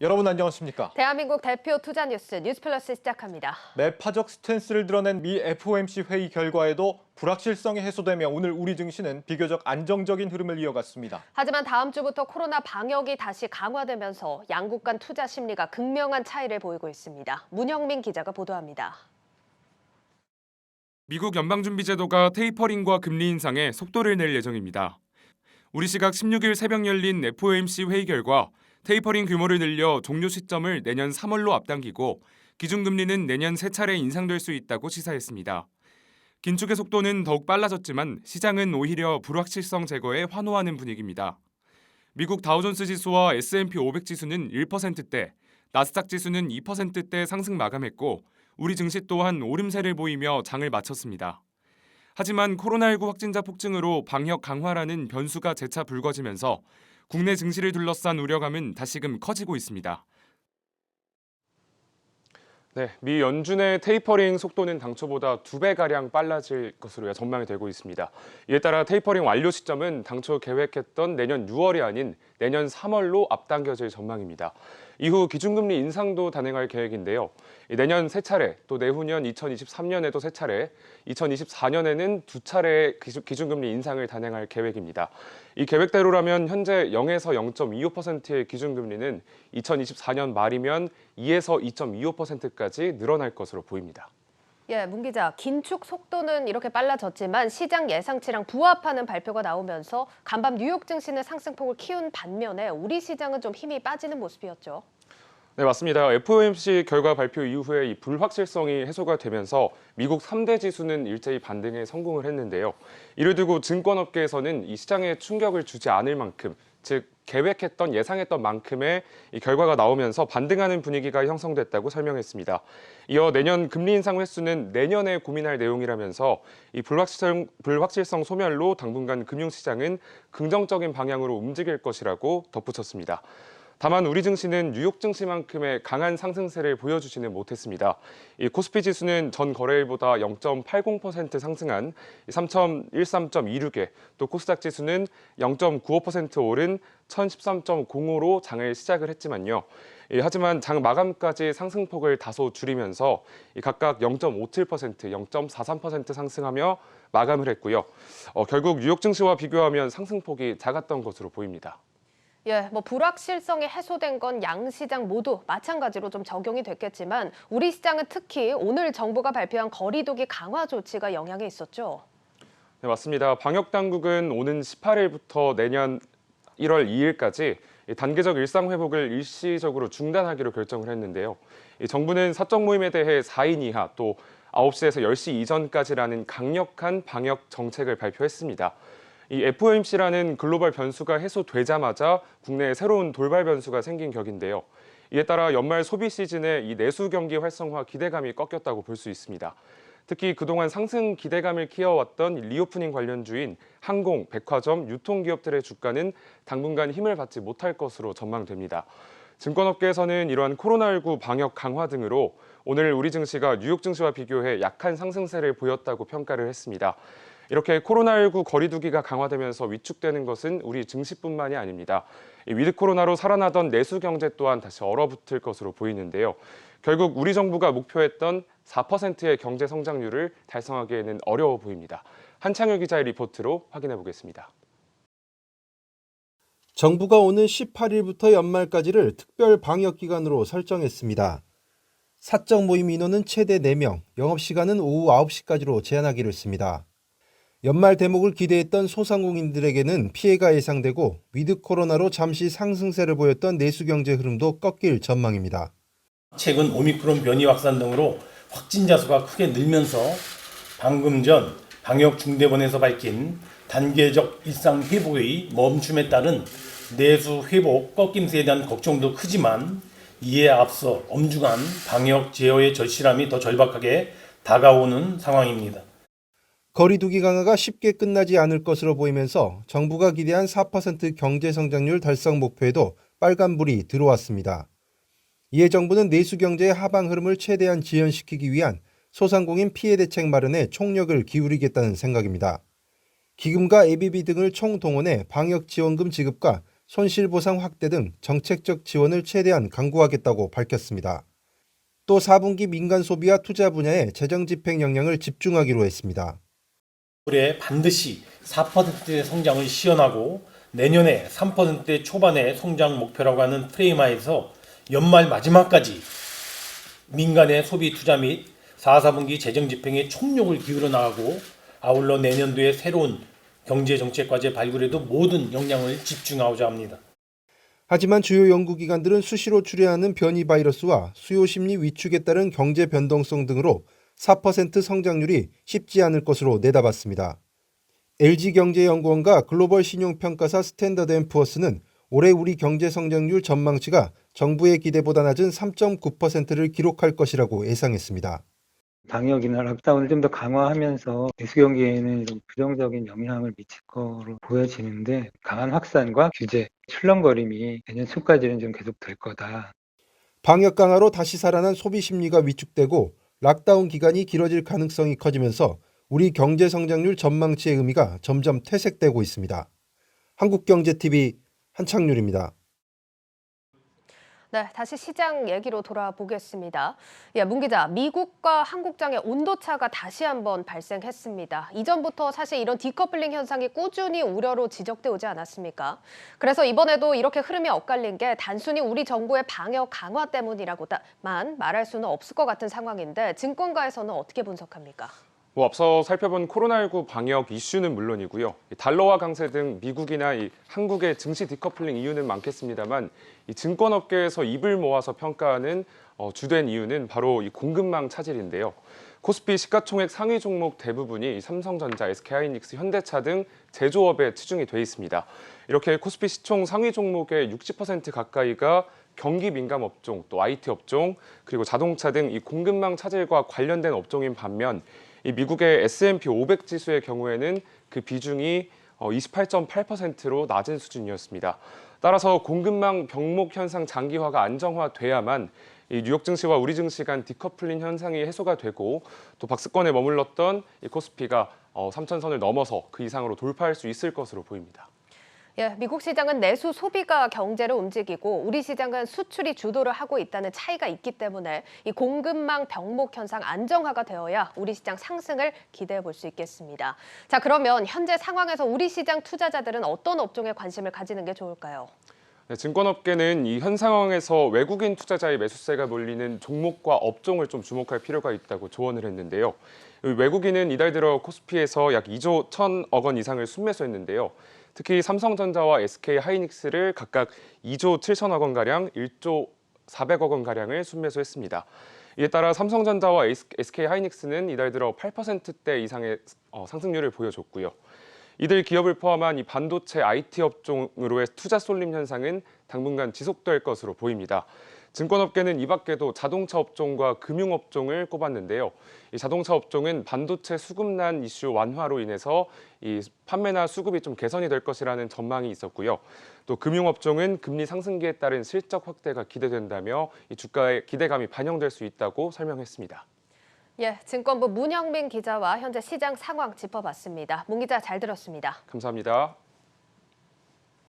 여러분 안녕하십니까? 대한민국 대표 투자 뉴스 뉴스플러스 시작합니다. 매파적 스탠스를 드러낸 미 FOMC 회의 결과에도 불확실성이 해소되며 오늘 우리 증시는 비교적 안정적인 흐름을 이어갔습니다. 하지만 다음 주부터 코로나 방역이 다시 강화되면서 양국 간 투자 심리가 극명한 차이를 보이고 있습니다. 문영민 기자가 보도합니다. 미국 연방준비제도가 테이퍼링과 금리 인상에 속도를 낼 예정입니다. 우리 시각 16일 새벽 열린 FOMC 회의 결과 테이퍼링 규모를 늘려 종료 시점을 내년 3월로 앞당기고 기준금리는 내년 3차례 인상될 수 있다고 시사했습니다. 긴축의 속도는 더욱 빨라졌지만 시장은 오히려 불확실성 제거에 환호하는 분위기입니다. 미국 다우존스 지수와 S&P 500 지수는 1%대, 나스닥 지수는 2%대 상승 마감했고 우리 증시 또한 오름세를 보이며 장을 마쳤습니다. 하지만 코로나19 확진자 폭증으로 방역 강화라는 변수가 재차 불거지면서 국내 증시를 둘러싼 우려감은 다시금 커지고 있습니다. 네, 미 연준의 테이퍼링 속도는 당초보다 2배가량 빨라질 것으로 전망이 되고 있습니다. 이에 따라 테이퍼링 완료 시점은 당초 계획했던 내년 6월이 아닌 내년 3월로 앞당겨질 전망입니다. 이후 기준금리 인상도 단행할 계획인데요. 내년 3차례, 또 내후년 2023년에도 3차례, 2024년에는 2차례의 기준금리 인상을 단행할 계획입니다. 이 계획대로라면 현재 0에서 0.25%의 기준금리는 2024년 말이면 2에서 2.25%까지 늘어날 것으로 보입니다. 문 기자, 긴축 속도는 이렇게 빨라졌지만 시장 예상치랑 부합하는 발표가 나오면서 간밤 뉴욕 증시는 상승폭을 키운 반면에 우리 시장은 좀 힘이 빠지는 모습이었죠. 네, 맞습니다. FOMC 결과 발표 이후에 이 불확실성이 해소가 되면서 미국 3대 지수는 일제히 반등에 성공을 했는데요. 이를 두고 증권업계에서는 이 시장에 충격을 주지 않을 만큼, 즉 계획했던 예상했던 만큼의 이 결과가 나오면서 반등하는 분위기가 형성됐다고 설명했습니다. 이어 내년 금리 인상 횟수는 내년에 고민할 내용이라면서 이 불확실성 소멸로 당분간 금융시장은 긍정적인 방향으로 움직일 것이라고 덧붙였습니다. 다만 우리 증시는 뉴욕 증시만큼의 강한 상승세를 보여주지는 못했습니다. 이 코스피 지수는 전 거래일보다 0.80% 상승한 3013.26에, 또 코스닥 지수는 0.95% 오른 1013.05로 장을 시작을 했지만요. 하지만 장 마감까지 상승폭을 다소 줄이면서 각각 0.57%, 0.43% 상승하며 마감을 했고요. 결국 뉴욕 증시와 비교하면 상승폭이 작았던 것으로 보입니다. 불확실성이 해소된 건 양 시장 모두 마찬가지로 좀 적용이 됐겠지만 우리 시장은 특히 오늘 정부가 발표한 거리두기 강화 조치가 영향이 있었죠. 네, 맞습니다. 방역 당국은 오는 18일부터 내년 1월 2일까지 단계적 일상 회복을 일시적으로 중단하기로 결정을 했는데요. 정부는 사적 모임에 대해 4인 이하 또 9시에서 10시 이전까지라는 강력한 방역 정책을 발표했습니다. 이 FOMC라는 글로벌 변수가 해소되자마자 국내에 새로운 돌발 변수가 생긴 격인데요. 이에 따라 연말 소비 시즌에 이 내수 경기 활성화 기대감이 꺾였다고 볼 수 있습니다. 특히 그동안 상승 기대감을 키워왔던 리오프닝 관련주인 항공, 백화점, 유통기업들의 주가는 당분간 힘을 받지 못할 것으로 전망됩니다. 증권업계에서는 이러한 코로나19 방역 강화 등으로 오늘 우리 증시가 뉴욕 증시와 비교해 약한 상승세를 보였다고 평가를 했습니다. 이렇게 코로나19 거리두기가 강화되면서 위축되는 것은 우리 증시뿐만이 아닙니다. 위드 코로나로 살아나던 내수 경제 또한 다시 얼어붙을 것으로 보이는데요. 결국 우리 정부가 목표했던 4%의 경제 성장률을 달성하기에는 어려워 보입니다. 한창혁 기자의 리포트로 확인해 보겠습니다. 정부가 오는 18일부터 연말까지를 특별 방역 기간으로 설정했습니다. 사적 모임 인원은 최대 4명, 영업시간은 오후 9시까지로 제한하기로 했습니다. 연말 대목을 기대했던 소상공인들에게는 피해가 예상되고 위드 코로나로 잠시 상승세를 보였던 내수 경제 흐름도 꺾일 전망입니다. 최근 오미크론 변이 확산 등으로 확진자 수가 크게 늘면서 방금 전 방역중대본에서 밝힌 단계적 일상 회복의 멈춤에 따른 내수 회복 꺾임세에 대한 걱정도 크지만 이에 앞서 엄중한 방역 제어의 절실함이 더 절박하게 다가오는 상황입니다. 거리두기 강화가 쉽게 끝나지 않을 것으로 보이면서 정부가 기대한 4% 경제 성장률 달성 목표에도 빨간불이 들어왔습니다. 이에 정부는 내수 경제의 하방 흐름을 최대한 지연시키기 위한 소상공인 피해 대책 마련에 총력을 기울이겠다는 생각입니다. 기금과 ABB 등을 총동원해 방역 지원금 지급과 손실보상 확대 등 정책적 지원을 최대한 강구하겠다고 밝혔습니다. 또 4분기 민간 소비와 투자 분야에 재정 집행 역량을 집중하기로 했습니다. 올해 반드시 4%의 성장을 시현하고 내년에 3% 초반의 성장 목표라고 하는 프레임하에서 연말 마지막까지 민간의 소비 투자 및 4, 4분기 재정 집행에 총력을 기울여 나가고 아울러 내년도에 새로운 경제정책 과제 발굴에도 모든 역량을 집중하고자 합니다. 하지만 주요 연구기관들은 수시로 출현하는 변이 바이러스와 수요 심리 위축에 따른 경제 변동성 등으로 4% 성장률이 쉽지 않을 것으로 내다봤습니다. LG경제연구원과 글로벌 신용평가사 스탠더드앤푸어스는 올해 우리 경제 성장률 전망치가 정부의 기대보다 낮은 3.9%를 기록할 것이라고 예상했습니다. 방역이나 락다운을 좀 더 강화하면서 내수 경기에는 이런 부정적인 영향을 미칠 거로 보여지는데 강한 확산과 규제, 출렁거림이 내년 초까지는 좀 계속될 거다. 방역 강화로 다시 살아난 소비 심리가 위축되고 락다운 기간이 길어질 가능성이 커지면서 우리 경제 성장률 전망치의 의미가 점점 퇴색되고 있습니다. 한국경제TV 한창률입니다. 네, 다시 시장 얘기로 돌아보겠습니다. 예, 문 기자, 미국과 한국장의 온도차가 다시 한번 발생했습니다. 이전부터 사실 이런 디커플링 현상이 꾸준히 우려로 지적돼 오지 않았습니까? 그래서 이번에도 이렇게 흐름이 엇갈린 게 단순히 우리 정부의 방역 강화 때문이라고만 말할 수는 없을 것 같은 상황인데 증권가에서는 어떻게 분석합니까? 앞서 살펴본 코로나19 방역 이슈는 물론이고요. 달러화 강세 등 미국이나 한국의 증시 디커플링 이유는 많겠습니다만 이 증권업계에서 입을 모아서 평가하는 주된 이유는 바로 이 공급망 차질인데요. 코스피 시가총액 상위 종목 대부분이 삼성전자, SK하이닉스, 현대차 등 제조업에 치중이 돼 있습니다. 이렇게 코스피 시총 상위 종목의 60% 가까이가 경기 민감 업종, 또 IT 업종, 그리고 자동차 등 이 공급망 차질과 관련된 업종인 반면 이 미국의 S&P 500 지수의 경우에는 그 비중이 28.8%로 낮은 수준이었습니다. 따라서 공급망 병목 현상 장기화가 안정화돼야만 이 뉴욕 증시와 우리 증시 간 디커플링 현상이 해소가 되고 또 박스권에 머물렀던 이 코스피가 3,000선을 넘어서 그 이상으로 돌파할 수 있을 것으로 보입니다. 예, 미국 시장은 내수 소비가 경제를 움직이고 우리 시장은 수출이 주도를 하고 있다는 차이가 있기 때문에 이 공급망 병목 현상 안정화가 되어야 우리 시장 상승을 기대해 볼 수 있겠습니다. 자, 그러면 현재 상황에서 우리 시장 투자자들은 어떤 업종에 관심을 가지는 게 좋을까요? 네, 증권업계는 이 현 상황에서 외국인 투자자의 매수세가 몰리는 종목과 업종을 좀 주목할 필요가 있다고 조언을 했는데요. 외국인은 이달 들어 코스피에서 약 2조 1,000억 원 이상을 순매수했는데요. 특히 삼성전자와 SK하이닉스를 각각 2조 7천억 원가량, 1조 400억 원가량을 순매수했습니다. 이에 따라 삼성전자와 SK하이닉스는 이달 들어 8%대 이상의 상승률을 보여줬고요. 이들 기업을 포함한 이 반도체 IT 업종으로의 투자 쏠림 현상은 당분간 지속될 것으로 보입니다. 증권업계는 이 밖에도 자동차 업종과 금융업종을 꼽았는데요. 이 자동차 업종은 반도체 수급난 이슈 완화로 인해서 이 판매나 수급이 좀 개선이 될 것이라는 전망이 있었고요. 또 금융업종은 금리 상승기에 따른 실적 확대가 기대된다며 이 주가에 기대감이 반영될 수 있다고 설명했습니다. 예, 증권부 문형민 기자와 현재 시장 상황 짚어봤습니다. 문 기자 잘 들었습니다. 감사합니다.